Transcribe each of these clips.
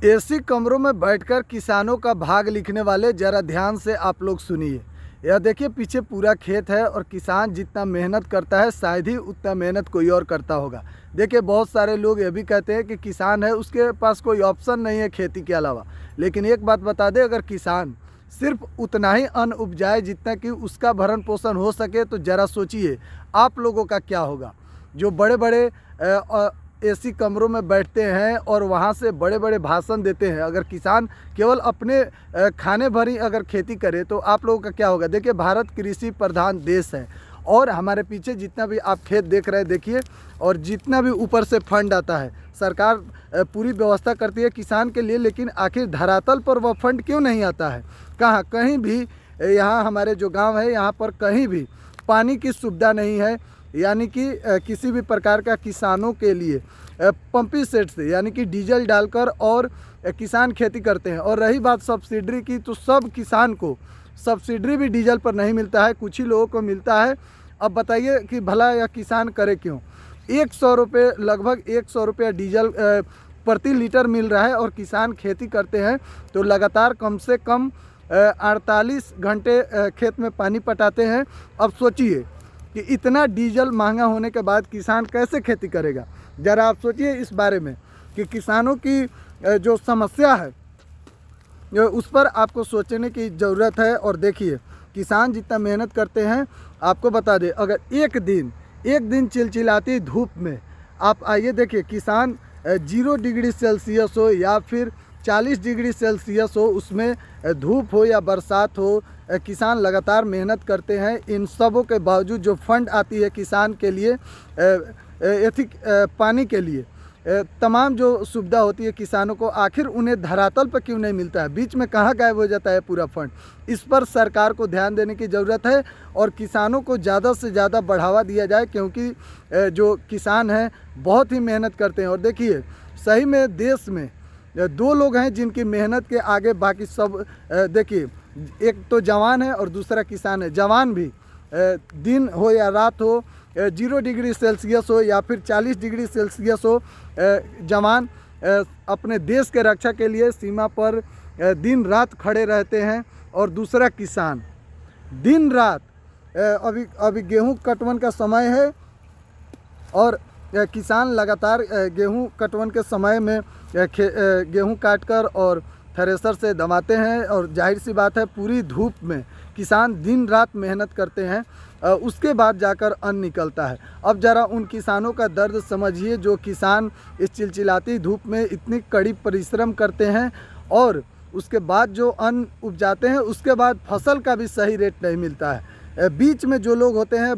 AC कमरों में बैठकर किसानों का भाग लिखने वाले ज़रा ध्यान से आप लोग सुनिए। यह देखिए पीछे पूरा खेत है और किसान जितना मेहनत करता है शायद ही उतना मेहनत कोई और करता होगा। देखिए बहुत सारे लोग ये भी कहते हैं कि किसान है उसके पास कोई ऑप्शन नहीं है खेती के अलावा। लेकिन एक बात बता दें, अगर किसान सिर्फ उतना ही अन्न उपजाए जितना कि उसका भरण पोषण हो सके तो ज़रा सोचिए आप लोगों का क्या होगा। जो बड़े बड़े एसी कमरों में बैठते हैं और वहाँ से बड़े बड़े भाषण देते हैं, अगर किसान केवल अपने खाने भर ही अगर खेती करे तो आप लोगों का क्या होगा। देखिए भारत कृषि प्रधान देश है और हमारे पीछे जितना भी आप खेत देख रहे हैं देखिए, और जितना भी ऊपर से फंड आता है सरकार पूरी व्यवस्था करती है किसान के लिए, लेकिन आखिर धरातल पर वह फंड क्यों नहीं आता है। कहाँ कहीं भी यहाँ हमारे जो गांव है यहाँ पर कहीं भी पानी की सुविधा नहीं है, यानी कि किसी भी प्रकार का किसानों के लिए पंपिंग सेट से यानी कि डीजल डालकर और किसान खेती करते हैं। और रही बात सब्सिडी की, तो सब किसान को सब्सिडी भी डीजल पर नहीं मिलता है, कुछ ही लोगों को मिलता है। अब बताइए कि भला यह किसान करे क्यों। 100 रुपये, लगभग 100 रुपये डीजल प्रति लीटर मिल रहा है और किसान खेती करते हैं तो लगातार कम से कम 48 घंटे खेत में पानी पटाते हैं। अब सोचिए कि इतना डीजल महंगा होने के बाद किसान कैसे खेती करेगा। ज़रा आप सोचिए इस बारे में कि किसानों की जो समस्या है उस पर आपको सोचने की ज़रूरत है। और देखिए किसान जितना मेहनत करते हैं, आपको बता दें अगर एक दिन चिलचिलाती धूप में आप आइए देखिए, किसान 0 डिग्री सेल्सियस हो या फिर 40 डिग्री सेल्सियस हो, उसमें धूप हो या बरसात हो, किसान लगातार मेहनत करते हैं। इन सबों के बावजूद जो फंड आती है किसान के लिए, पानी के लिए, तमाम जो सुविधा होती है किसानों को, आखिर उन्हें धरातल पर क्यों नहीं मिलता है, बीच में कहाँ गायब हो जाता है पूरा फंड। इस पर सरकार को ध्यान देने की ज़रूरत है और किसानों को ज़्यादा से ज़्यादा बढ़ावा दिया जाए, क्योंकि जो किसान हैं बहुत ही मेहनत करते हैं। और देखिए सही में देश में 2 लोग हैं जिनकी मेहनत के आगे बाकी सब, देखिए एक तो जवान है और दूसरा किसान है। जवान भी दिन हो या रात हो, 0 डिग्री सेल्सियस हो या फिर 40 डिग्री सेल्सियस हो, जवान अपने देश के रक्षा के लिए सीमा पर दिन रात खड़े रहते हैं। और दूसरा किसान दिन रात, अभी गेहूं कटवन का समय है और किसान लगातार गेहूं कटवन के समय में गेहूं काटकर और थ्रेसर से दबाते हैं। और जाहिर सी बात है पूरी धूप में किसान दिन रात मेहनत करते हैं, उसके बाद जाकर अन्न निकलता है। अब ज़रा उन किसानों का दर्द समझिए जो किसान इस चिलचिलाती धूप में इतनी कड़ी परिश्रम करते हैं और उसके बाद जो अन्न उपजाते हैं उसके बाद फसल का भी सही रेट नहीं मिलता है। बीच में जो लोग होते हैं,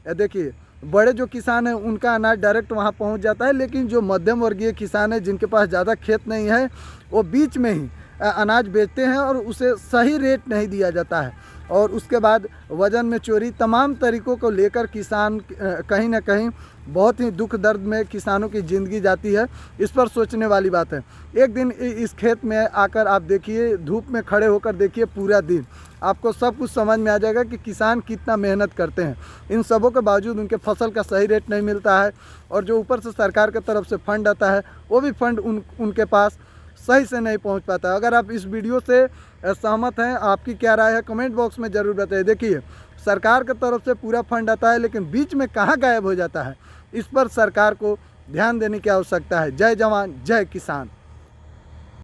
देखिए बड़े जो किसान हैं उनका अनाज डायरेक्ट वहाँ पहुँच जाता है, लेकिन जो मध्यम वर्गीय किसान है जिनके पास ज़्यादा खेत नहीं है वो बीच में ही अनाज बेचते हैं और उसे सही रेट नहीं दिया जाता है। और उसके बाद वज़न में चोरी, तमाम तरीक़ों को लेकर किसान कहीं ना कहीं बहुत ही दुख दर्द में किसानों की ज़िंदगी जाती है। इस पर सोचने वाली बात है। एक दिन इस खेत में आकर आप देखिए, धूप में खड़े होकर देखिए पूरा दिन, आपको सब कुछ समझ में आ जाएगा कि किसान कितना मेहनत करते हैं। इन सबों के बावजूद उनके फसल का सही रेट नहीं मिलता है और जो ऊपर से सरकार की तरफ से फंड आता है वो भी फंड उनके पास सही से नहीं पहुंच पाता है। अगर आप इस वीडियो से सहमत हैं, आपकी क्या राय है कमेंट बॉक्स में ज़रूर बताइए। देखिए सरकार की तरफ से पूरा फंड आता है लेकिन बीच में कहाँ गायब हो जाता है, इस पर सरकार को ध्यान देने की आवश्यकता है। जय जवान जय किसान।